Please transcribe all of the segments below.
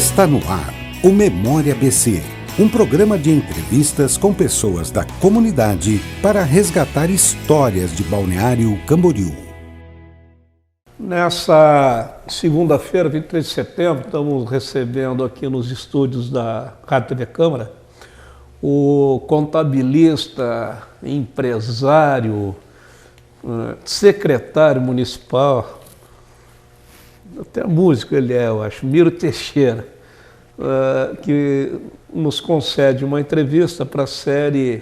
Está no ar o Memória ABC, um programa de entrevistas com pessoas da comunidade para resgatar histórias de Balneário Camboriú. Nessa segunda-feira, 23 de setembro, estamos recebendo aqui nos estúdios da Rádio TV Câmara o contabilista, empresário, secretário municipal, até músico ele é, eu acho, Miro Teixeira, que nos concede uma entrevista para a série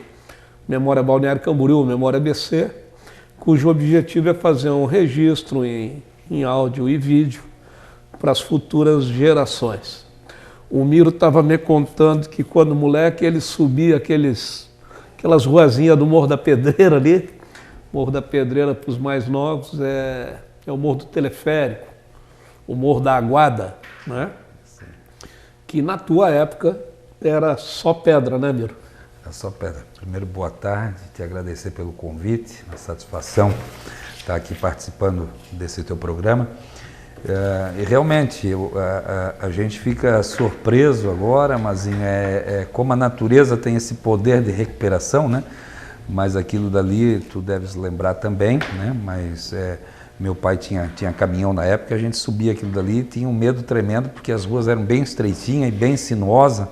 Memória Balneário Camboriú, Memória ABC, cujo objetivo é fazer um registro em áudio e vídeo para as futuras gerações. O Miro estava me contando que quando moleque ele subia aquelas ruazinhas do Morro da Pedreira ali. Morro da Pedreira, para os mais novos, é o Morro do Teleférico, o Morro da Aguada, né? Sim. Que na tua época era só pedra, né, Miro? Era só pedra. Primeiro, boa tarde, te agradecer pelo convite, a satisfação estar aqui participando desse teu programa. E realmente, a gente fica surpreso agora, mas como a natureza tem esse poder de recuperação, né? Mas aquilo dali, tu deves lembrar também, né? Mas meu pai tinha caminhão na época, a gente subia aquilo dali e tinha um medo tremendo, porque as ruas eram bem estreitinhas e bem sinuosas,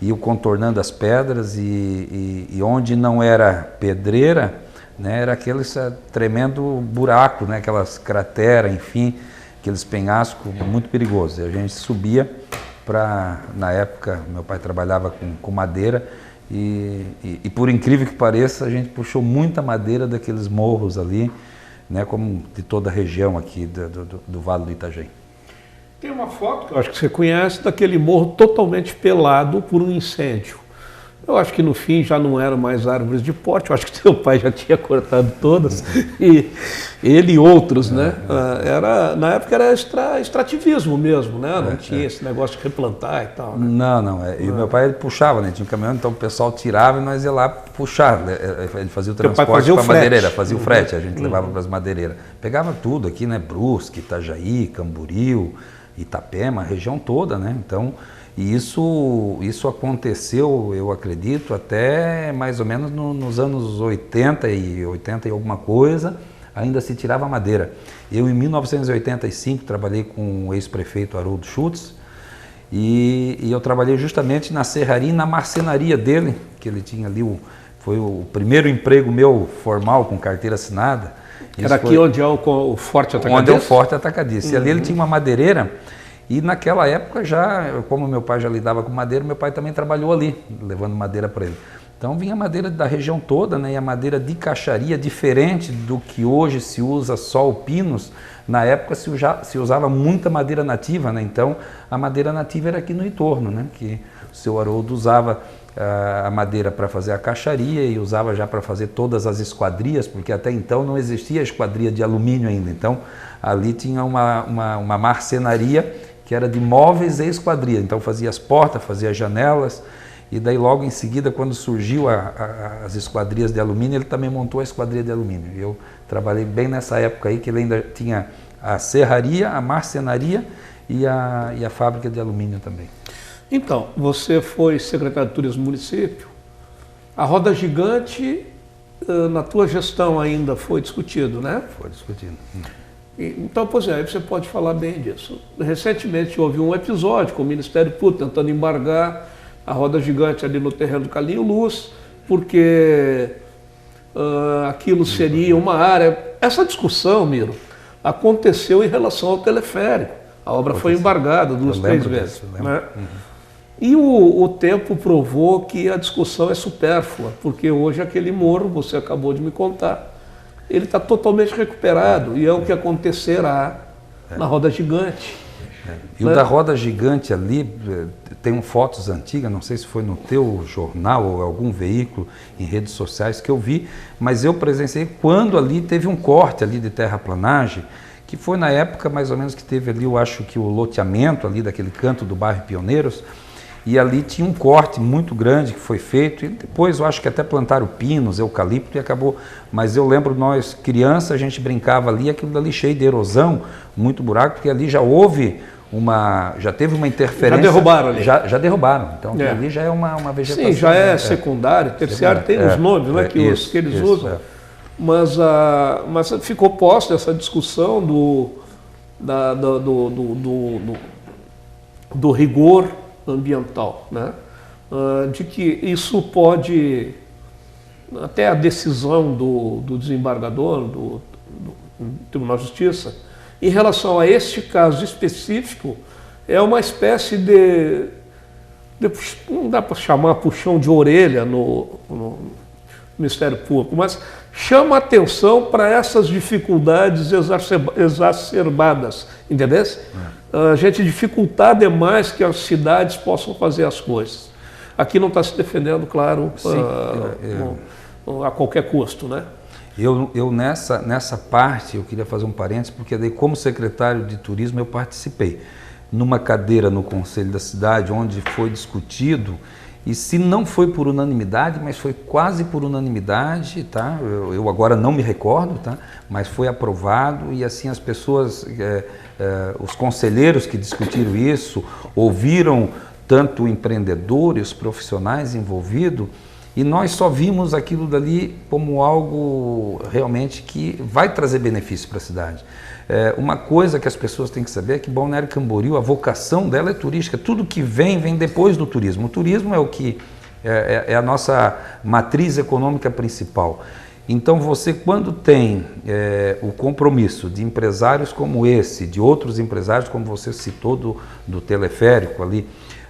iam contornando as pedras e onde não era pedreira, né? Era aquele tremendo buraco, né? Aquelas crateras, enfim, aqueles penhascos muito perigosos. E a gente subia na época, meu pai trabalhava com madeira, e por incrível que pareça, a gente puxou muita madeira daqueles morros ali, né, como de toda a região aqui do Vale do Itajaí. Tem uma foto que eu acho que você conhece, daquele morro totalmente pelado por um incêndio. Eu acho que no fim já não eram mais árvores de porte, eu acho que seu pai já tinha cortado todas, e ele e outros, né? Na época era extrativismo mesmo, né? Não tinha esse negócio de replantar e tal. Né? Não. E o meu pai ele puxava, né? Tinha um caminhão, então o pessoal tirava e nós ia lá puxar. Ele fazia o transporte para a madeireira, fazia o frete, a gente levava para as madeireiras. Pegava tudo aqui, né? Brusque, Itajaí, Camboriú, Itapema, a região toda, né? Então, e isso aconteceu, eu acredito, até mais ou menos nos anos 80 e alguma coisa, ainda se tirava madeira. Eu, em 1985, trabalhei com o ex-prefeito Haroldo Schutz, e eu trabalhei justamente na serraria e na marcenaria dele, que ele tinha ali, foi o primeiro emprego meu formal, com carteira assinada. Era aqui onde é o Forte Atacadista? Onde é o Forte Atacadista. E ali ele tinha uma madeireira. E naquela época já, como meu pai já lidava com madeira, meu pai também trabalhou ali, levando madeira para ele. Então vinha madeira da região toda, né? E a madeira de caixaria, diferente do que hoje se usa só o pinos, na época se usava muita madeira nativa, né? Então a madeira nativa era aqui no entorno, né? Que o seu Haroldo usava a madeira para fazer a caixaria e usava já para fazer todas as esquadrias, porque até então não existia esquadria de alumínio ainda. Então ali tinha uma marcenaria que era de móveis e esquadria, então fazia as portas, fazia as janelas, e daí logo em seguida, quando surgiu as esquadrias de alumínio, ele também montou a esquadria de alumínio. Eu trabalhei bem nessa época aí, que ele ainda tinha a serraria, a marcenaria e a fábrica de alumínio também. Então, você foi secretário de Turismo do município, a roda gigante, na tua gestão ainda foi discutido, né? Foi discutido. Então, pois é, aí você pode falar bem disso. Recentemente houve um episódio com o Ministério Público tentando embargar a roda gigante ali no terreno do Carlinho Luz, porque aquilo seria uma área... Essa discussão, Miro, aconteceu em relação ao teleférico. A obra foi embargada 2, 3 vezes. Né? E o tempo provou que a discussão é supérflua, porque hoje aquele morro, você acabou de me contar, ele está totalmente recuperado, e é o que acontecerá na roda gigante. E o da roda gigante ali, tem fotos antigas, não sei se foi no teu jornal ou algum veículo em redes sociais que eu vi, mas eu presenciei quando ali teve um corte ali de terraplanagem, que foi na época mais ou menos que teve ali, eu acho que o loteamento ali daquele canto do bairro Pioneiros, e ali tinha um corte muito grande que foi feito, e depois eu acho que até plantaram pinos, eucalipto e acabou. Mas eu lembro, nós crianças, a gente brincava ali, aquilo dali cheio de erosão, muito buraco, porque ali já houve já teve uma interferência. Já derrubaram ali. Já derrubaram. Então ali já é uma vegetação. Sim, já é secundário, terciário, tem os nomes, né, que eles usam. Mas ficou posta essa discussão do rigor ambiental, né? De que isso pode, até a decisão do desembargador, do Tribunal de Justiça, em relação a este caso específico, é uma espécie de não dá para chamar puxão de orelha no Ministério Público, mas chama atenção para essas dificuldades exacerbadas, entendeu? A gente dificultar demais que as cidades possam fazer as coisas. Aqui não está se defendendo, claro, a qualquer custo, né? Eu nessa parte, eu queria fazer um parênteses, porque daí, como secretário de turismo, eu participei numa cadeira no Conselho da Cidade, onde foi discutido, e se não foi por unanimidade, mas foi quase por unanimidade, tá? Eu agora não me recordo, tá? Mas foi aprovado, e assim as pessoas, os conselheiros que discutiram isso, ouviram tanto o empreendedor e os profissionais envolvidos, e nós só vimos aquilo dali como algo realmente que vai trazer benefício para a cidade. Uma coisa que as pessoas têm que saber é que Balneário Camboriú, a vocação dela é turística. Tudo que vem depois do turismo. O turismo é o que é a nossa matriz econômica principal. Então você, quando tem o compromisso de empresários como esse, de outros empresários, como você citou do teleférico ali,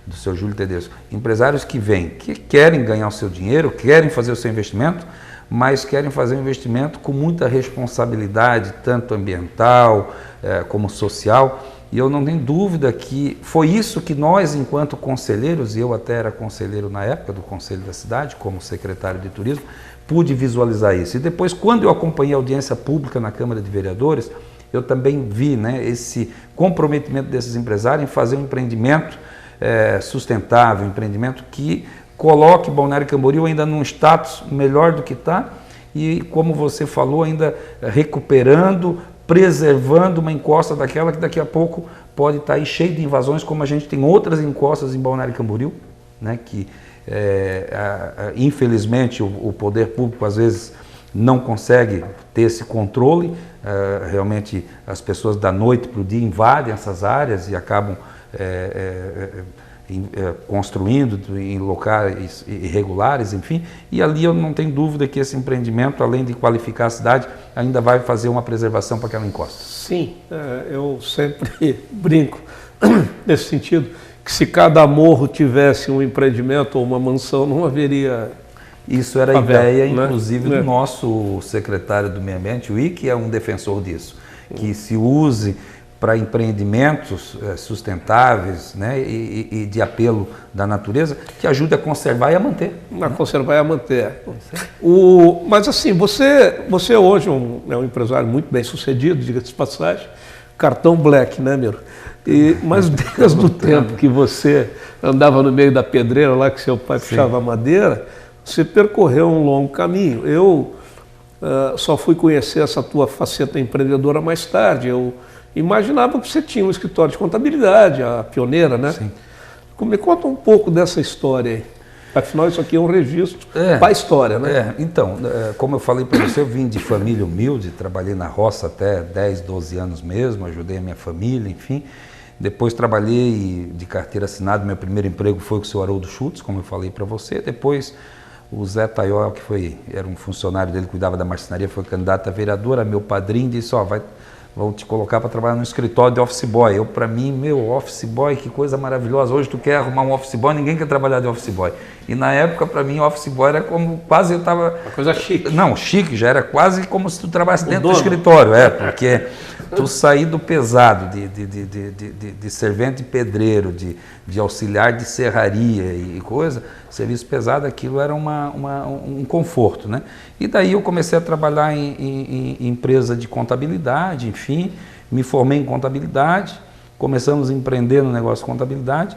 do seu Júlio Tedesco, empresários que vêm, que querem ganhar o seu dinheiro, querem fazer o seu investimento, mas querem fazer um investimento com muita responsabilidade, tanto ambiental como social, e eu não tenho dúvida que foi isso que nós, enquanto conselheiros, e eu até era conselheiro na época do Conselho da Cidade, como secretário de Turismo, pude visualizar isso. E depois, quando eu acompanhei a audiência pública na Câmara de Vereadores, eu também vi, né, esse comprometimento desses empresários em fazer um empreendimento sustentável, um empreendimento que coloque Balneário Camboriú ainda num status melhor do que está e, como você falou, ainda recuperando, preservando uma encosta daquela que daqui a pouco pode estar aí cheio de invasões, como a gente tem outras encostas em Balneário Camboriú, né, que infelizmente o poder público às vezes não consegue ter esse controle, realmente as pessoas da noite para o dia invadem essas áreas e acabam construindo em locais irregulares, enfim, e ali eu não tenho dúvida que esse empreendimento, além de qualificar a cidade, ainda vai fazer uma preservação para aquela encosta. Sim, eu sempre brinco nesse sentido, que se cada morro tivesse um empreendimento ou uma mansão, não haveria... Isso era a ideia, inclusive, do nosso secretário do Meio Ambiente, o Ike, é um defensor disso, que se use para empreendimentos sustentáveis, né, e de apelo da natureza, que ajude a conservar e a manter. A conservar e a manter. Mas assim, você hoje é um empresário muito bem sucedido, diga-se de passagem, cartão black, né, Miro? Mas desde o tempo que você andava no meio da pedreira lá, que seu pai puxava a madeira, você percorreu um longo caminho. Eu só fui conhecer essa tua faceta empreendedora mais tarde. Eu imaginava que você tinha um escritório de contabilidade, a pioneira, né? Sim. Me conta um pouco dessa história aí. Afinal, isso aqui é um registro para a história, né? Então, como eu falei para você, eu vim de família humilde, trabalhei na roça até 10, 12 anos mesmo, ajudei a minha família, enfim. Depois trabalhei de carteira assinada, meu primeiro emprego foi com o seu Haroldo Schultz, como eu falei para você. Depois o Zé Taiol, que era um funcionário dele, cuidava da marcenaria, foi candidato a vereador, meu padrinho, disse, vou te colocar para trabalhar no escritório de office boy. Para mim, office boy, que coisa maravilhosa. Hoje tu quer arrumar um office boy, ninguém quer trabalhar de office boy. E na época, para mim, office boy era como quase eu estava... Uma coisa chique. Não, chique, já era quase como se tu trabalhasse dentro do escritório. Porque tu sair do pesado, de servente pedreiro, de auxiliar de serraria e coisa, serviço pesado, aquilo era um conforto, né? E daí eu comecei a trabalhar em empresa de contabilidade, enfim, me formei em contabilidade, começamos a empreender no negócio de contabilidade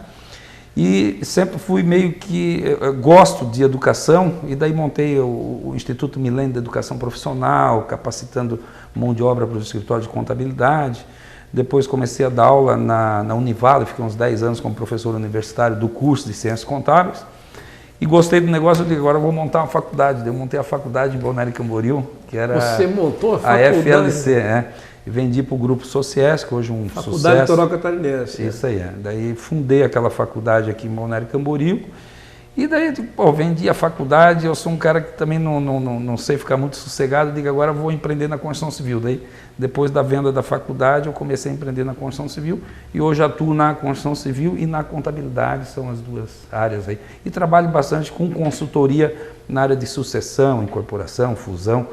e sempre fui meio que, gosto de educação, e daí montei o Instituto Milênio de Educação Profissional, capacitando mão de obra para o escritório de contabilidade. Depois comecei a dar aula na Univale, fiquei uns 10 anos como professor universitário do curso de Ciências Contábeis. E gostei do negócio, eu digo, agora eu vou montar uma faculdade. Eu montei a faculdade em Balneário Camboriú, que era Você montou a faculdade? A FLC, E vendi para o Grupo Sociés, que hoje é um Faculdade sucesso. Faculdade Litoral Catarinense. Isso aí, Daí fundei aquela faculdade aqui em Balneário Camboriú. E daí, vendi a faculdade, eu sou um cara que também não sei ficar muito sossegado, digo, agora eu vou empreender na construção civil. Daí, depois da venda da faculdade, eu comecei a empreender na construção civil e hoje atuo na construção civil e na contabilidade, são as duas áreas aí. E trabalho bastante com consultoria na área de sucessão, incorporação, fusão,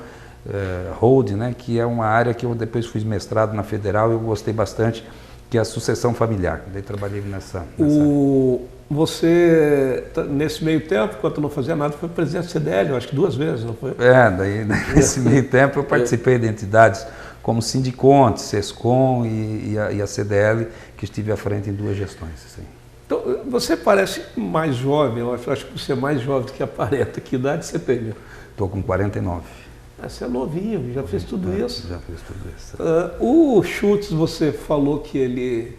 holding, que é uma área que eu depois fiz mestrado na Federal e eu gostei bastante, que é a sucessão familiar. Daí trabalhei nessa área. Você, nesse meio tempo, enquanto não fazia nada, foi presidente da CDL, eu acho que 2 vezes, não foi? Daí nesse meio tempo eu participei de entidades como Sindiconte, Sescom e a CDL, que estive à frente em 2 gestões. Assim. Então, você parece mais jovem, eu acho que você é mais jovem do que aparenta. Que idade você tem? Estou com 49. Você é novinho, já fez tudo isso? Já fiz tudo isso. O Schultz, você falou que ele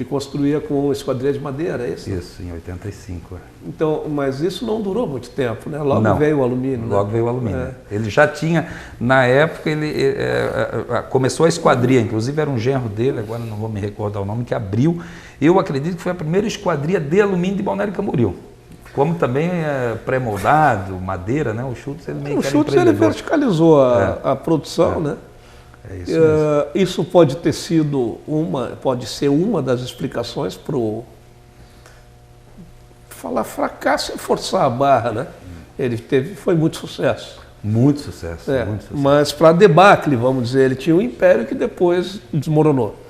construía com esquadria de madeira, é isso? Isso, em 85. Então, mas isso não durou muito tempo, né? Logo não, veio o alumínio. Logo veio o alumínio. Ele já tinha, na época, ele começou a esquadria, inclusive era um genro dele, agora não vou me recordar o nome, que abriu. Eu acredito que foi a primeira esquadria de alumínio de Balneário Camboriú. Como também é pré-moldado, madeira, né? O Schultz, ele meio que era empreendedor. O Schultz, ele verticalizou a produção, né? É isso mesmo. Isso pode ter sido pode ser uma das explicações para falar fracasso e forçar a barra, né? Ele foi muito sucesso. Muito sucesso, muito sucesso. Mas para debacle, vamos dizer, ele tinha um império que depois desmoronou.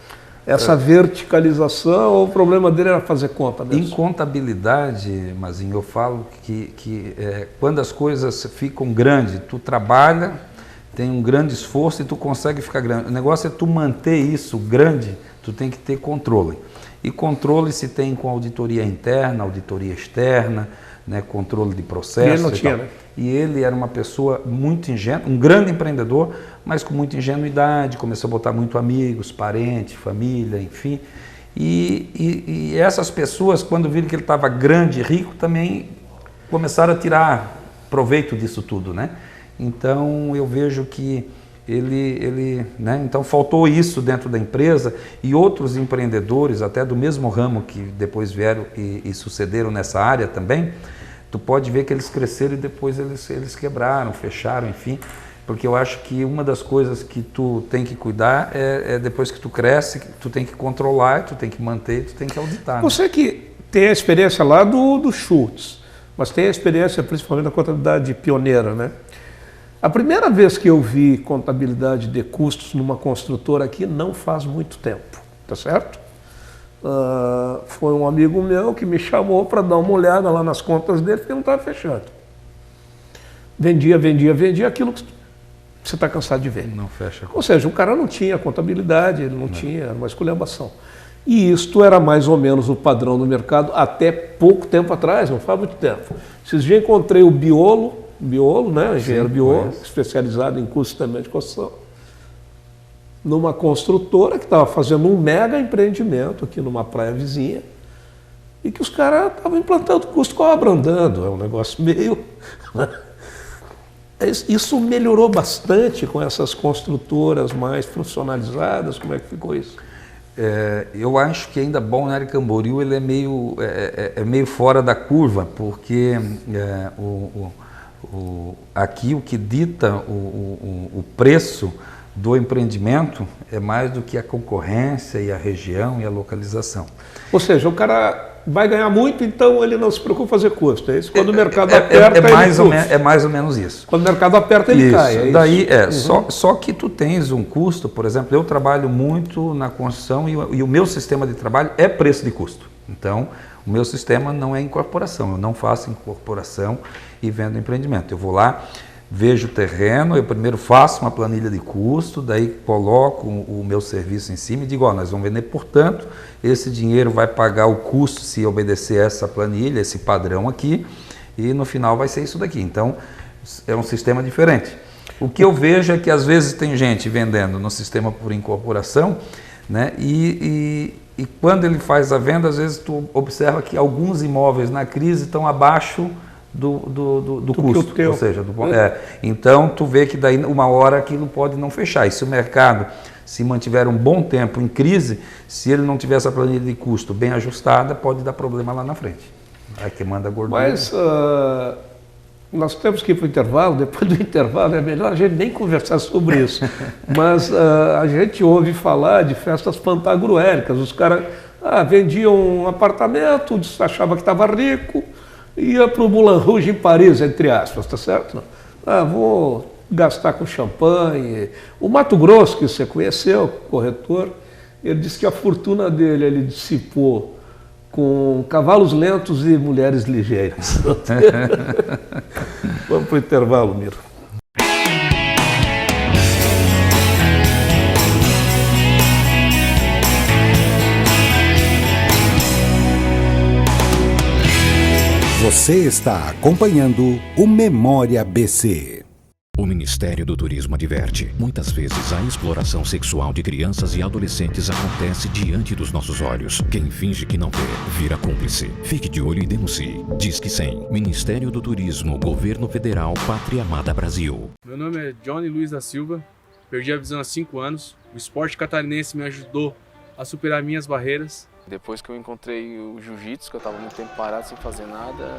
Essa verticalização, o problema dele era fazer conta mesmo. Em contabilidade, Mazinho, eu falo que quando as coisas ficam grandes, tu trabalha, tem um grande esforço e tu consegue ficar grande. O negócio é tu manter isso grande, tu tem que ter controle. E controle se tem com auditoria interna, auditoria externa, controle de processo. Ele não tinha, né? E ele era uma pessoa muito ingênua, um grande empreendedor, mas com muita ingenuidade, começou a botar muito amigos, parentes, família, enfim. E essas pessoas, quando viram que ele estava grande e rico, também começaram a tirar proveito disso tudo, né? Então eu vejo que então faltou isso dentro da empresa e outros empreendedores, até do mesmo ramo que depois vieram e sucederam nessa área também, tu pode ver que eles cresceram e depois eles quebraram, fecharam, enfim, porque eu acho que uma das coisas que tu tem que cuidar é depois que tu cresce, tu tem que controlar, tu tem que manter, tu tem que auditar. Você que tem a experiência lá do Schultz, mas tem a experiência principalmente da contabilidade pioneira, né? A primeira vez que eu vi contabilidade de custos numa construtora aqui não faz muito tempo, tá certo? Foi um amigo meu que me chamou para dar uma olhada lá nas contas dele, porque não estava fechando. Vendia aquilo que você está cansado de ver. Não fecha. Ou seja, o cara não tinha contabilidade, ele não tinha, era uma esculhambação. E isto era mais ou menos o padrão do mercado até pouco tempo atrás, não faz muito tempo. Esses dias encontrei o Biolo, né, engenheiro Biolo, especializado em custos também de construção, numa construtora que estava fazendo um mega empreendimento aqui numa praia vizinha e que os caras estavam implantando custo cobra andando, é um negócio meio... Isso melhorou bastante com essas construtoras mais profissionalizadas, como é que ficou isso? Eu acho que ainda Balneário Camboriú ele é meio fora da curva, porque aqui o que dita o preço do empreendimento é mais do que a concorrência e a região e a localização. Ou seja, o cara vai ganhar muito, então ele não se preocupa em fazer custo. É isso? Quando o mercado aperta, é mais ou menos isso. Quando o mercado aperta, ele cai. É daí só que tu tens um custo, por exemplo, eu trabalho muito na construção e o meu sistema de trabalho é preço de custo. Então, o meu sistema não é incorporação, eu não faço incorporação e vendo empreendimento. Eu vou lá, vejo o terreno, eu primeiro faço uma planilha de custo, daí coloco o meu serviço em cima e digo, nós vamos vender por tanto, esse dinheiro vai pagar o custo se obedecer essa planilha, esse padrão aqui, e no final vai ser isso daqui. Então, é um sistema diferente. O que eu vejo é que às vezes tem gente vendendo no sistema por incorporação, né? E quando ele faz a venda, às vezes tu observa que alguns imóveis na crise estão abaixo do custo, ou seja, então tu vê que daí uma hora aquilo pode não fechar. E se o mercado se mantiver um bom tempo em crise, se ele não tiver essa planilha de custo bem ajustada, pode dar problema lá na frente. Aí que manda gordura. Mas nós temos que ir para o intervalo. Depois do intervalo é melhor a gente nem conversar sobre isso. Mas a gente ouve falar de festas fantagruélicas. Os caras vendiam um apartamento, achava que estava rico, ia para o Moulin Rouge em Paris, entre aspas, tá certo? Vou gastar com champanhe. O Mato Grosso, que você conheceu, corretor, ele disse que a fortuna dele ele dissipou com cavalos lentos e mulheres ligeiras. Vamos para o intervalo, Miro. Você está acompanhando o Memória BC. O Ministério do Turismo adverte: muitas vezes a exploração sexual de crianças e adolescentes acontece diante dos nossos olhos. Quem finge que não vê, vira cúmplice. Fique de olho e denuncie. Disque 100. Ministério do Turismo, Governo Federal, Pátria Amada Brasil. Meu nome é Johnny Luiz da Silva, perdi a visão há 5 anos. O esporte catarinense me ajudou a superar minhas barreiras. Depois que eu encontrei o jiu-jitsu, que eu estava muito tempo parado sem fazer nada,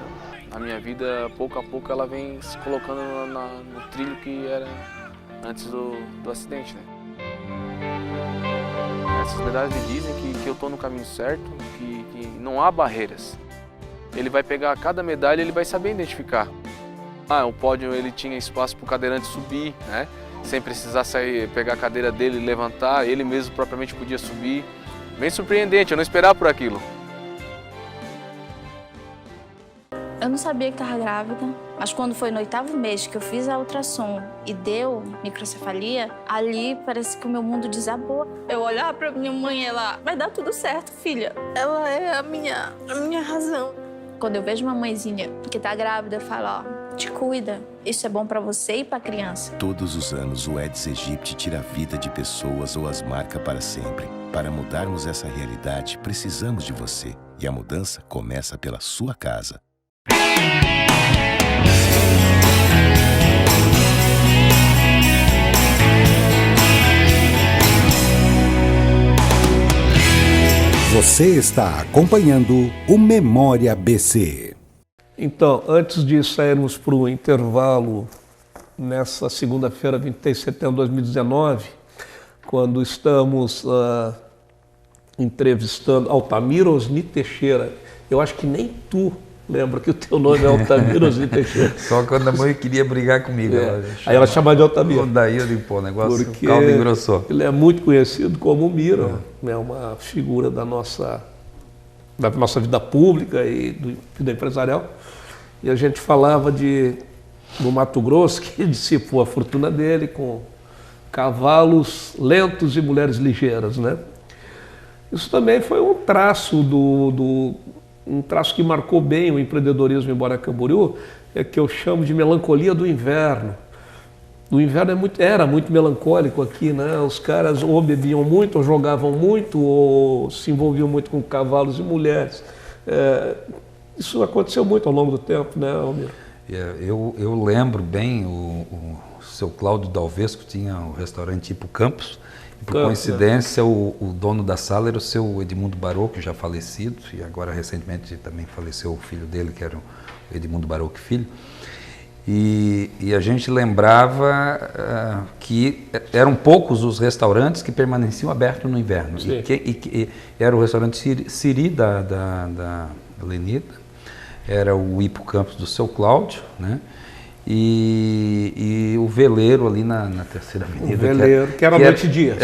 a minha vida, pouco a pouco, ela vem se colocando no trilho que era antes do acidente, né? Essas medalhas me dizem que eu estou no caminho certo, que não há barreiras. Ele vai pegar cada medalha e ele vai saber identificar. O pódio ele tinha espaço para o cadeirante subir, né? Sem precisar sair, pegar a cadeira dele e levantar, ele mesmo propriamente podia subir. Bem surpreendente, eu não esperava por aquilo. Eu não sabia que estava grávida, mas quando foi no 8º mês que eu fiz a ultrassom e deu microcefalia, ali parece que o meu mundo desabou. Eu olhava para minha mãe e ela, vai dar tudo certo, filha. Ela é a minha razão. Quando eu vejo uma mãezinha que está grávida, eu falo, te cuida. Isso é bom para você e para a criança. Todos os anos o Aedes aegypti tira a vida de pessoas ou as marca para sempre. Para mudarmos essa realidade, precisamos de você. E a mudança começa pela sua casa. Você está acompanhando o Memória BC. Então, antes de sairmos para o intervalo, nessa segunda-feira, 23 de setembro de 2019, quando estamos entrevistando Altamira Osni Teixeira, eu acho que nem tu lembra que o teu nome é Altamira Osni Teixeira. Só quando a mãe queria brigar comigo. Aí ela chamava de Altamira. Daí eu digo, pô, o negócio porque caldo engrossou. Ele é muito conhecido como Miro, é uma figura da nossa vida pública e vida empresarial. E a gente falava do Mato Grosso, que dissipou a fortuna dele com cavalos lentos e mulheres ligeiras, né? Isso também foi um traço um traço que marcou bem o empreendedorismo em Balneário Camboriú, que eu chamo de melancolia do inverno. O inverno era muito melancólico aqui, né? Os caras ou bebiam muito, ou jogavam muito, ou se envolviam muito com cavalos e mulheres. Isso aconteceu muito ao longo do tempo, né, Almir? Eu lembro bem, o seu Cláudio Dalvesco tinha o restaurante tipo Campos. Por coincidência, o dono da sala era o seu Edmundo Barocco, já falecido, e agora recentemente também faleceu o filho dele, que era o Edmundo Barocco Filho. E a gente lembrava que eram poucos os restaurantes que permaneciam abertos no inverno. E era o restaurante Siri da Lenita, era o Hipo Campos do seu Cláudio, né? E o veleiro ali na Terceira Avenida. O veleiro, que era noite e dia.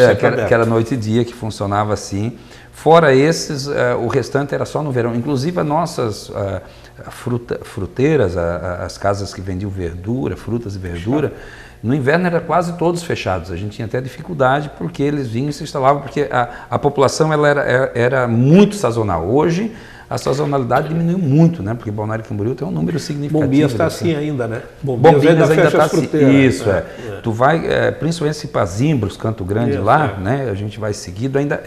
Que era noite e dia, que funcionava assim. Fora esses, o restante era só no verão. Inclusive as nossas fruteiras, as casas que vendiam verdura, frutas e verdura, no inverno eram quase todos fechados. A gente tinha até dificuldade porque eles vinham e se instalavam, porque a população ela era muito sazonal. Hoje a sazonalidade diminuiu muito, né? Porque Balneário Camboriú tem um número significativo. Bombias está assim ainda, né? Bombias ainda está assim. Isso, é. Tu vai, principalmente para Zimbros, Canto Grande Isso, lá, né? A gente vai seguido, ainda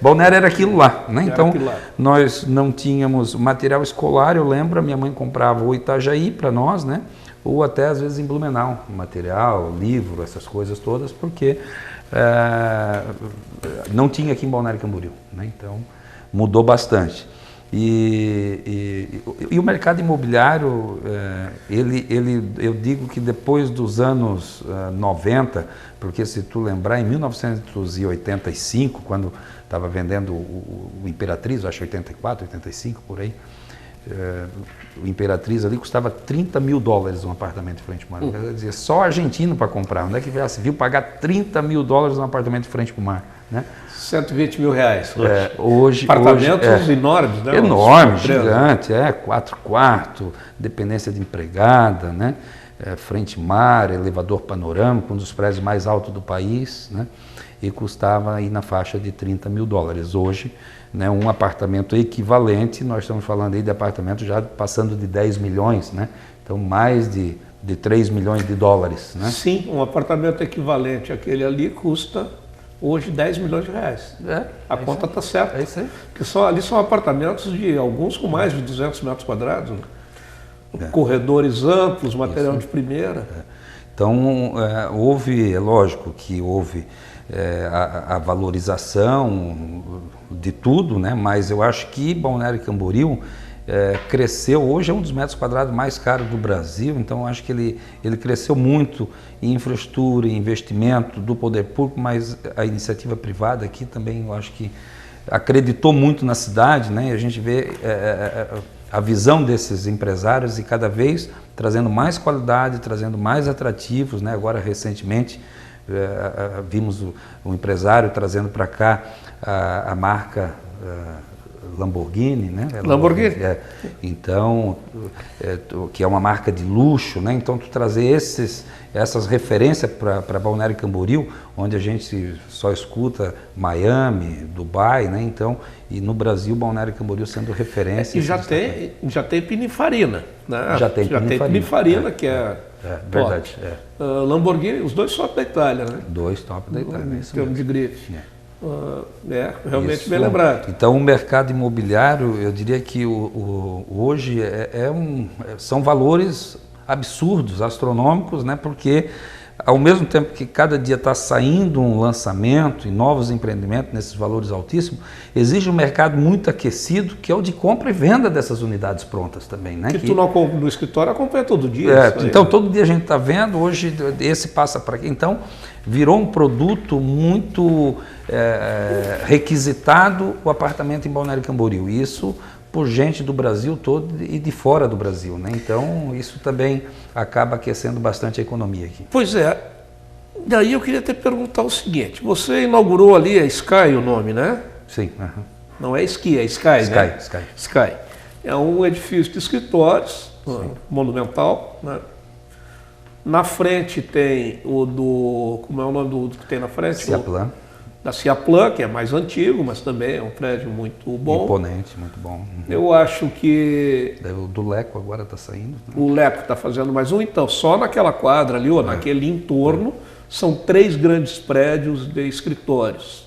Balneário era aquilo lá, né? Então, nós não tínhamos material escolar, eu lembro, a minha mãe comprava o Itajaí para nós, né? Ou até às vezes em Blumenau, material, livro, essas coisas todas, porque não tinha aqui em Balneário Camboriú, né? Então mudou bastante. E o mercado imobiliário, eu digo que depois dos anos 90, porque se tu lembrar, em 1985, quando estava vendendo o Imperatriz, acho 84, 85, por aí, o Imperatriz ali custava $30 mil um apartamento de frente para o mar. Quer dizer, só argentino para comprar. Onde é que já se viu pagar $30 mil um apartamento de frente para o mar? Né? 120 mil reais. Hoje, apartamentos enormes, né? Enormes, gigante, 4 quartos, dependência de empregada, né? Frente mar, elevador panorâmico, um dos prédios mais altos do país, né? E custava aí na faixa de $30 mil. Hoje, né, um apartamento equivalente, nós estamos falando aí de apartamento já passando de 10 milhões, né? Então mais de 3 milhões de dólares. Né? Sim, um apartamento equivalente àquele ali custa hoje 10 milhões de reais. A conta está certa. É isso aí. Porque ali são apartamentos de alguns com mais de 200 metros quadrados, né? Corredores amplos, material de primeira. Então, houve, é lógico que houve a valorização de tudo, né? Mas eu acho que Balneário Camboriú cresceu, hoje é um dos metros quadrados mais caros do Brasil, então eu acho que ele cresceu muito em infraestrutura, em investimento do poder público, mas a iniciativa privada aqui também eu acho que acreditou muito na cidade, né? E a gente vê a visão desses empresários e cada vez trazendo mais qualidade, trazendo mais atrativos, né? Agora recentemente vimos o empresário trazendo para cá a marca Lamborghini, né? Lamborghini. Então, que é uma marca de luxo, né? Então, tu trazer essas referências para Balneário Camboriú, onde a gente só escuta Miami, Dubai, né? Então, e no Brasil, Balneário Camboriú sendo referência. E já tem Pininfarina, né? Já tem Pininfarina, que é verdade. Lamborghini, os dois top da Itália, né? Dois top da Itália. Em termos de grife. Realmente Isso. bem lembrado. Então, o mercado imobiliário, eu diria que hoje são valores absurdos, astronômicos, né? Porque ao mesmo tempo que cada dia está saindo um lançamento e novos empreendimentos nesses valores altíssimos, exige um mercado muito aquecido, que é o de compra e venda dessas unidades prontas também, né? Que tu no escritório acompanha todo dia. Então, todo dia a gente está vendo, hoje esse passa para aqui. Então, virou um produto muito requisitado o apartamento em Balneário Camboriú. Isso por gente do Brasil todo e de fora do Brasil, né? Então, isso também acaba aquecendo bastante a economia aqui. Pois é. Daí eu queria te perguntar o seguinte, você inaugurou ali, é Sky o nome, né? Sim. Não é Ski, é Sky, né? Sky. É um edifício de escritórios, monumental, né? Na frente tem como é o nome do que tem na frente? Ciaplan. Da Ciaplan, que é mais antigo, mas também é um prédio muito bom. Imponente, muito bom. Eu acho que... O do Leco agora está saindo. Né? O Leco está fazendo mais um, então só naquela quadra ali, ou naquele entorno, são 3 grandes prédios de escritórios.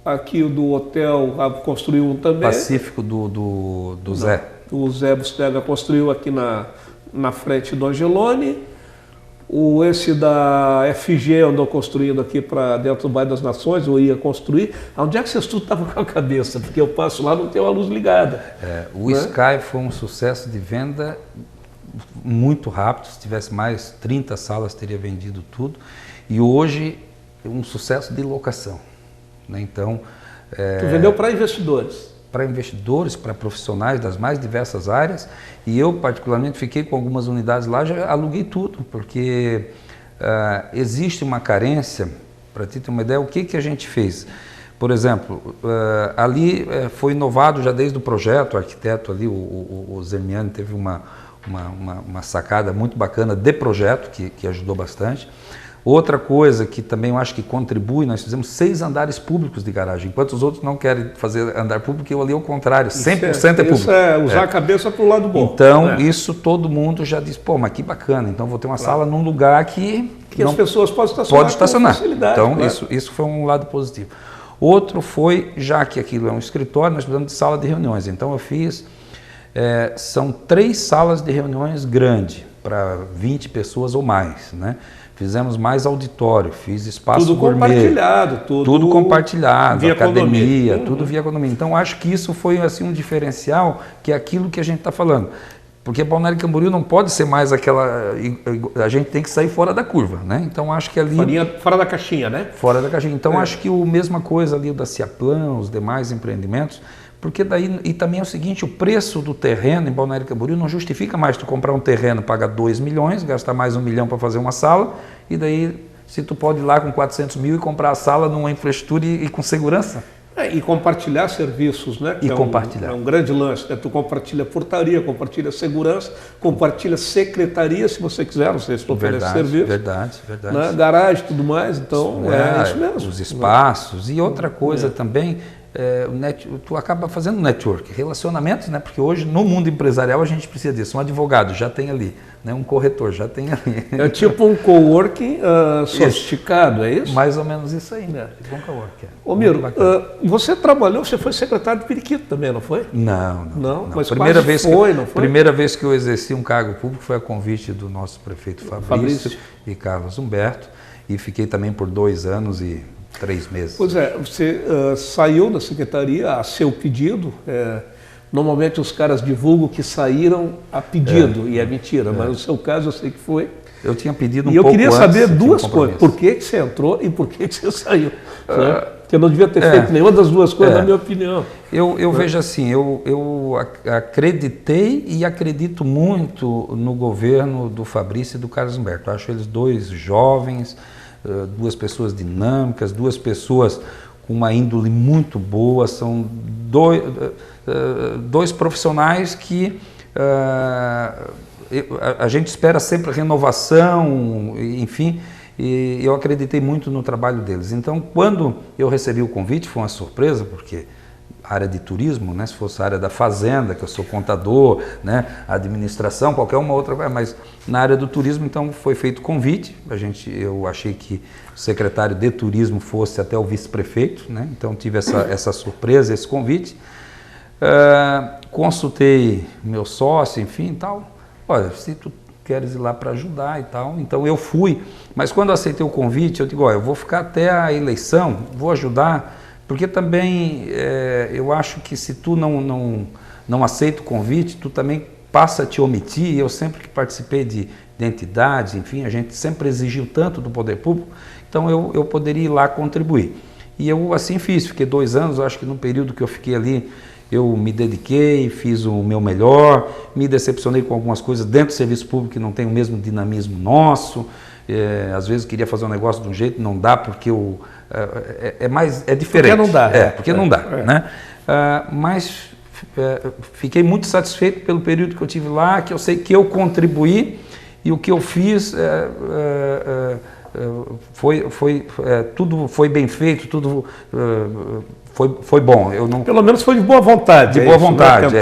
Aqui o do hotel construiu um também. Pacífico do Zé. O Zé Bustega construiu aqui na frente do Angeloni. Esse da FG andou construindo aqui para dentro do Bairro das Nações, ou ia construir. Onde é que vocês tudo estavam com a cabeça? Porque eu passo lá, não tem uma luz ligada. O Sky foi um sucesso de venda muito rápido. Se tivesse mais 30 salas, teria vendido tudo. E hoje, um sucesso de locação. Né? Então, Tu vendeu para investidores? Para investidores, para profissionais das mais diversas áreas, e eu particularmente fiquei com algumas unidades lá, já aluguei tudo, porque existe uma carência. Para ti ter uma ideia, o que a gente fez? Por exemplo, ali foi inovado já desde o projeto, o arquiteto ali, o Zermiani teve uma sacada muito bacana de projeto, que ajudou bastante. Outra coisa que também eu acho que contribui, nós fizemos 6 andares públicos de garagem, enquanto os outros não querem fazer andar público, eu ali ao contrário, 100% é público. Isso é usar a cabeça para o lado bom. Então, isso todo mundo já diz, pô, mas que bacana, então vou ter uma sala num lugar que as pessoas podem estacionar com facilidade. Então, isso foi um lado positivo. Outro foi, já que aquilo é um escritório, nós precisamos de sala de reuniões. Então eu fiz, são 3 salas de reuniões grandes, para 20 pessoas ou mais, né? Fizemos mais auditório, fiz espaço tudo gourmet. Tudo compartilhado, academia, tudo via economia. Então acho que isso foi assim um diferencial, que é aquilo que a gente está falando. Porque Balneário Camboriú não pode ser mais aquela... A gente tem que sair fora da curva, né? Então acho que ali... Fora da caixinha, né? Fora da caixinha. Então acho que a mesma coisa ali da Ciaplan, os demais empreendimentos, porque daí... E também é o seguinte, o preço do terreno em Balneário Camboriú não justifica mais tu comprar um terreno, pagar 2 milhões, gastar mais 1 milhão para fazer uma sala, e daí se tu pode ir lá com 400 mil e comprar a sala numa infraestrutura e com segurança. E compartilhar serviços, né? Que compartilhar. É um grande lance, né? Tu compartilha portaria, compartilha segurança, compartilha secretaria, se você quiser, não sei se tu oferece serviço. Verdade. Né? Garagem e tudo mais, então é isso mesmo. Os espaços. E outra coisa também, tu acaba fazendo network, relacionamentos, né? Porque hoje no mundo empresarial a gente precisa disso. Um advogado já tem ali, né? Um corretor já tem ali. É tipo um coworking sofisticado, é isso? Mais ou menos isso aí, né? Tipo um coworking. Ô Miro, você foi secretário de Periquito também, não foi? Não. Mas primeira vez foi, não foi? Primeira vez que eu exerci um cargo público foi a convite do nosso prefeito Fabrício e Carlos Humberto, e fiquei também por 2 anos e 3 meses. Pois é, você saiu da secretaria a seu pedido. Normalmente os caras divulgam que saíram a pedido, e é mentira, mas no seu caso eu sei que foi. Eu tinha pedido pouco antes. E eu queria saber 2 coisas, por que você entrou e por que você saiu. Né? Porque eu não devia ter feito nenhuma das 2 coisas, na minha opinião. Eu vejo assim, eu acreditei e acredito muito no governo do Fabrício e do Carlos Humberto. Eu acho eles 2 jovens, 2 pessoas dinâmicas, 2 pessoas com uma índole muito boa, são 2 profissionais que a gente espera sempre renovação, enfim, e eu acreditei muito no trabalho deles. Então, quando eu recebi o convite, foi uma surpresa, porque a área de turismo, né, se fosse a área da fazenda, que eu sou contador, né, administração, qualquer uma outra, mas na área do turismo, então, foi feito convite. Eu achei que o secretário de turismo fosse até o vice-prefeito, né, então tive essa surpresa, esse convite. Consultei meu sócio, enfim, tal. Olha, se tu queres ir lá para ajudar e tal, então eu fui. Mas quando eu aceitei o convite, eu digo, olha, eu vou ficar até a eleição, vou ajudar, porque também eu acho que se tu não aceita o convite, tu também passa a te omitir. Eu sempre que participei de entidades, enfim, a gente sempre exigiu tanto do poder público, então eu poderia ir lá contribuir. E eu assim fiz, fiquei 2 anos, acho que no período que eu fiquei ali, eu me dediquei, fiz o meu melhor, me decepcionei com algumas coisas dentro do serviço público que não tem o mesmo dinamismo nosso. Às vezes queria fazer um negócio de um jeito, não dá porque é diferente. Porque não dá. Porque não dá, né? Mas fiquei muito satisfeito pelo período que eu tive lá, que eu sei que eu contribuí e o que eu fiz tudo foi bem feito, tudo foi bom. Pelo menos foi de boa vontade. De boa vontade,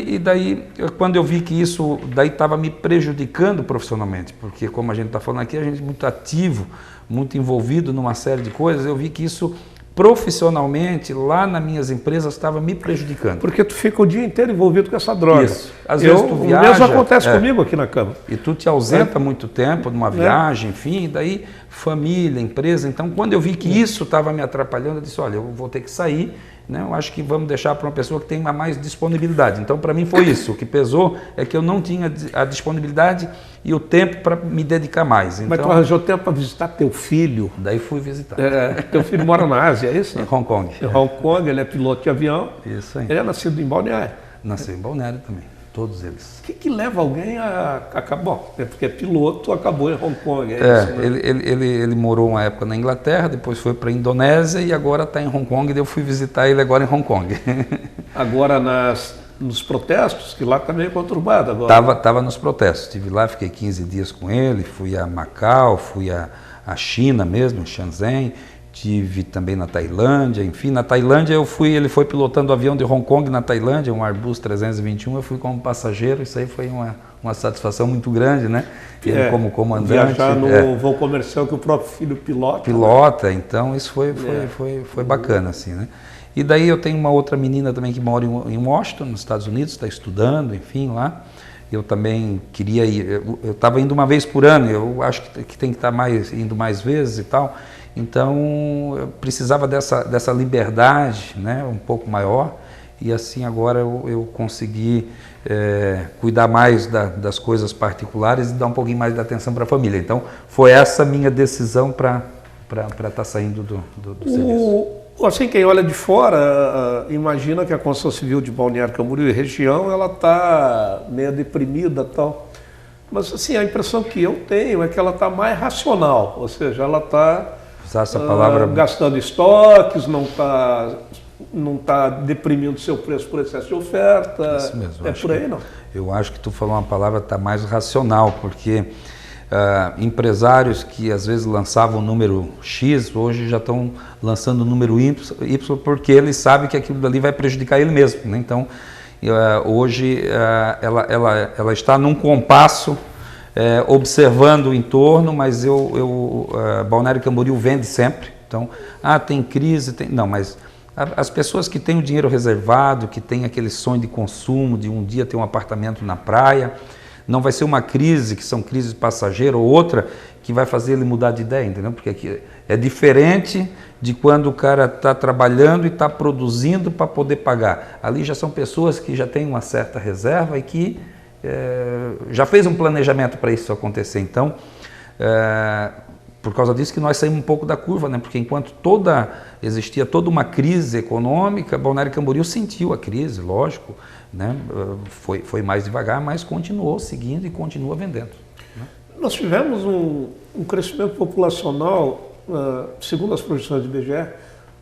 E daí, quando eu vi que isso daí estava me prejudicando profissionalmente, porque como a gente está falando aqui, a gente é muito ativo, muito envolvido numa série de coisas, eu vi que isso profissionalmente, lá nas minhas empresas, estava me prejudicando. Porque tu fica o dia inteiro envolvido com essa droga. Isso. Às vezes tu viaja... O mesmo acontece comigo aqui na Câmara. E tu te ausenta muito tempo numa viagem, enfim, daí família, empresa. Então, quando eu vi que isso estava me atrapalhando, eu disse, olha, eu vou ter que sair, né? Eu acho que vamos deixar para uma pessoa que tenha mais disponibilidade. Então, para mim foi isso. O que pesou é que eu não tinha a disponibilidade e o tempo para me dedicar mais. Então, mas tu arranjou tempo para visitar teu filho? Daí fui visitar. Teu filho mora na Ásia, é isso? Em Hong Kong. Em Hong Kong, ele é piloto de avião. Isso aí. Ele é nascido em Balneário. Nasceu em Balneário também, todos eles. O que leva alguém a acabar? Bom, porque é piloto, acabou em Hong Kong. Isso, né? ele morou uma época na Inglaterra, depois foi para a Indonésia e agora está em Hong Kong, e eu fui visitar ele agora em Hong Kong. Agora nos protestos, que lá está meio conturbado agora. Tava nos protestos. Estive lá, fiquei 15 dias com ele, fui a Macau, fui a China mesmo, em Shenzhen, tive também na Tailândia, enfim, na Tailândia ele foi pilotando o avião de Hong Kong na Tailândia, um Airbus 321, eu fui como passageiro, isso aí foi uma satisfação muito grande, né? Ele como comandante. Viajar no voo comercial que o próprio filho pilota. Pilota, né? Então isso foi bacana, assim, né? E daí eu tenho uma outra menina também que mora em Washington, nos Estados Unidos, está estudando, enfim, lá. Eu também queria ir, eu estava indo uma vez por ano, eu acho que tem que estar indo mais vezes e tal. Então eu precisava dessa liberdade, né, um pouco maior, e assim agora eu consegui cuidar mais das coisas particulares e dar um pouquinho mais de atenção para a família. Então foi essa minha decisão para estar saindo do serviço. Assim, quem olha de fora imagina que a construção civil de Balneário Camboriú e região ela está meio deprimida e tal. Mas assim, a impressão que eu tenho é que ela está mais racional, ou seja, ela está gastando estoques, não está deprimindo seu preço por excesso de oferta. Isso mesmo, é por aí, não? Eu acho que tu falou uma palavra que está mais racional, porque empresários que às vezes lançavam o número X, hoje já estão lançando o número Y, porque eles sabem que aquilo dali vai prejudicar ele mesmo, né? Então, hoje ela está num compasso, observando o entorno, mas Balneário Camboriú vende sempre. Então, tem crise, não, mas as pessoas que têm o dinheiro reservado, que têm aquele sonho de consumo, de um dia ter um apartamento na praia, não vai ser uma crise, que são crises passageiras, ou outra, que vai fazer ele mudar de ideia, entendeu? Porque aqui é diferente de quando o cara está trabalhando e está produzindo para poder pagar. Ali já são pessoas que já têm uma certa reserva e que já fez um planejamento para isso acontecer. Então, por causa disso que nós saímos um pouco da curva, né? Porque enquanto existia toda uma crise econômica, Balneário Camboriú sentiu a crise, lógico, né? Foi mais devagar, mas continuou seguindo e continua vendendo, né? Nós tivemos um crescimento populacional, segundo as projeções do IBGE,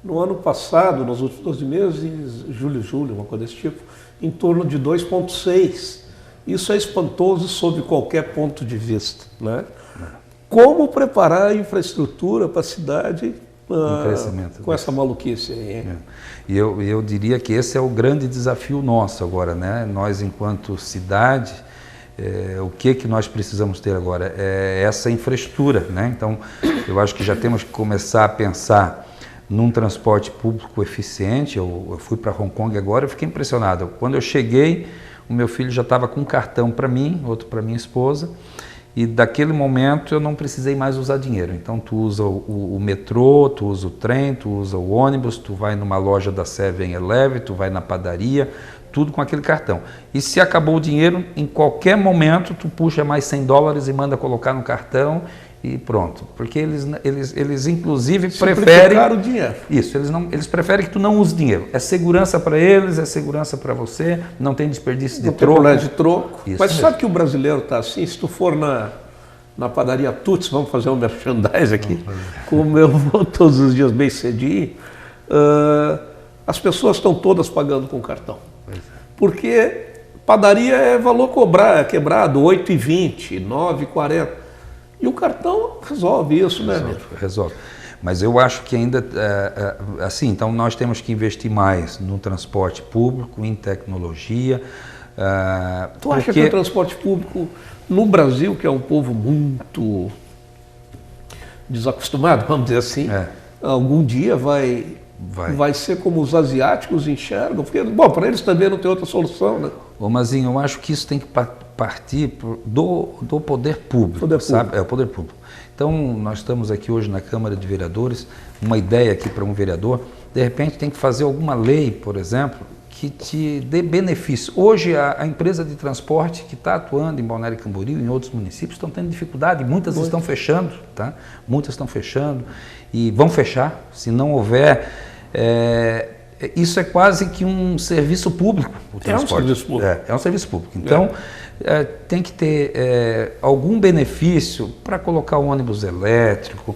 no ano passado, nos últimos 12 meses, julho, uma coisa desse tipo, em torno de 2,6. Isso é espantoso sob qualquer ponto de vista, né? Como preparar a infraestrutura para a cidade com essa maluquice aí? E eu diria que esse é o grande desafio nosso agora, né? Nós, enquanto cidade, o que nós precisamos ter agora? É essa infraestrutura, né? Então, eu acho que já temos que começar a pensar num transporte público eficiente. Eu fui para Hong Kong agora, eu fiquei impressionado. Quando eu cheguei, o meu filho já estava com um cartão para mim, outro para minha esposa, e daquele momento eu não precisei mais usar dinheiro. Então tu usa o metrô, tu usa o trem, tu usa o ônibus, tu vai numa loja da 7-Eleven, tu vai na padaria, tudo com aquele cartão. E se acabou o dinheiro, em qualquer momento tu puxa mais $100 e manda colocar no cartão e pronto. Porque eles inclusive preferem o dinheiro. Isso, eles preferem que tu não use dinheiro. É segurança para eles, é segurança para você, não tem desperdício de troco. Não tem de troco. Isso mas mesmo. Sabe que o brasileiro está assim? Se tu for na padaria Tuts, vamos fazer um merchandise aqui, como eu vou todos os dias bem cedinho, as pessoas estão todas pagando com cartão. Porque padaria é valor quebrado, 8,20, 9,40. E o cartão resolve isso, né, amigo? Resolve. Mas eu acho que ainda, assim, então nós temos que investir mais no transporte público, em tecnologia. Tu acha que o transporte público no Brasil, que é um povo muito desacostumado, vamos dizer assim, algum dia vai ser como os asiáticos enxergam? Porque, bom, para eles também não tem outra solução, né? Ô, Mazinho, eu acho que isso tem que partir do poder público, sabe? É o poder público. Então, nós estamos aqui hoje na Câmara de Vereadores, uma ideia aqui para um vereador, de repente tem que fazer alguma lei, por exemplo, que te dê benefício. Hoje, a empresa de transporte que está atuando em Balneário Camboriú e em outros municípios estão tendo dificuldade, muitas estão fechando, tá? Muitas estão fechando e vão fechar, se não houver... isso é quase que um serviço público, o transporte. É um serviço público. É um serviço público. Então, tem que ter algum benefício para colocar um ônibus elétrico,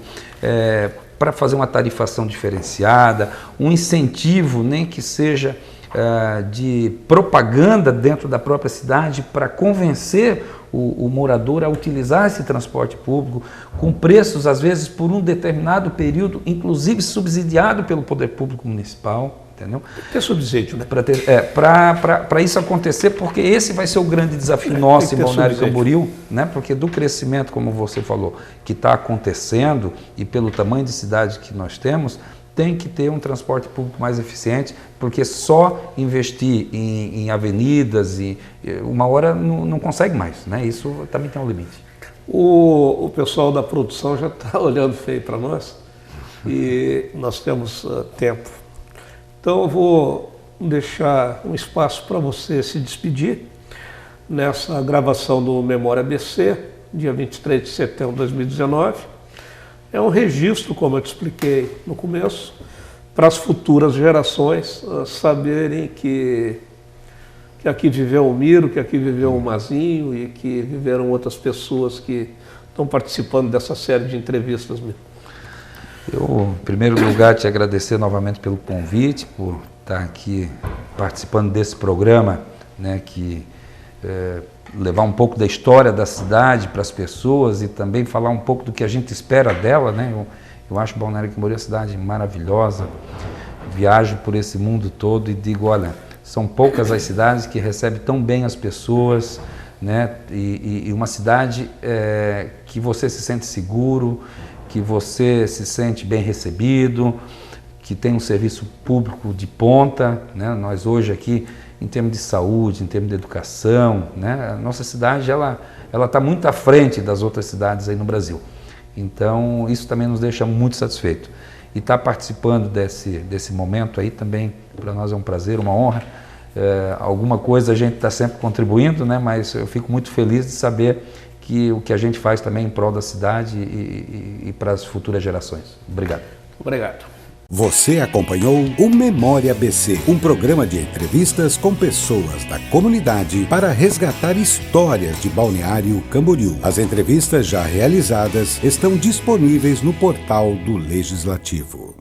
para fazer uma tarifação diferenciada, um incentivo, nem que seja de propaganda dentro da própria cidade para convencer o morador a utilizar esse transporte público com preços, às vezes, por um determinado período, inclusive subsidiado pelo poder público municipal, entendeu? Ter subsídio, né? Para isso acontecer, porque esse vai ser o grande desafio nosso em Balneário Camboriú, né? Porque do crescimento, como você falou, que está acontecendo e pelo tamanho de cidade que nós temos, tem que ter um transporte público mais eficiente, porque só investir em avenidas, uma hora não consegue mais, né? Isso também tem um limite. O pessoal da produção já está olhando feio para nós e nós temos tempo. Então eu vou deixar um espaço para você se despedir nessa gravação do Memória ABC, dia 23 de setembro de 2019. É um registro, como eu te expliquei no começo, para as futuras gerações saberem que aqui viveu o Miro, que aqui viveu o Mazinho e que viveram outras pessoas que estão participando dessa série de entrevistas. Eu, em primeiro lugar, te agradecer novamente pelo convite, por estar aqui participando desse programa, né, que levar um pouco da história da cidade para as pessoas e também falar um pouco do que a gente espera dela, né? Eu acho Balneário Camboriú uma cidade maravilhosa, viajo por esse mundo todo e digo, olha, são poucas as cidades que recebem tão bem as pessoas, né? E uma cidade que você se sente seguro, que você se sente bem recebido, que tem um serviço público de ponta, né? Nós hoje aqui, em termos de saúde, em termos de educação, né? A nossa cidade ela está muito à frente das outras cidades aí no Brasil. Então isso também nos deixa muito satisfeitos. E estar participando desse momento aí também para nós é um prazer, uma honra. Alguma coisa a gente está sempre contribuindo, né? Mas eu fico muito feliz de saber que o que a gente faz também em prol da cidade e para as futuras gerações. Obrigado. Obrigado. Você acompanhou o Memória ABC, um programa de entrevistas com pessoas da comunidade para resgatar histórias de Balneário Camboriú. As entrevistas já realizadas estão disponíveis no portal do Legislativo.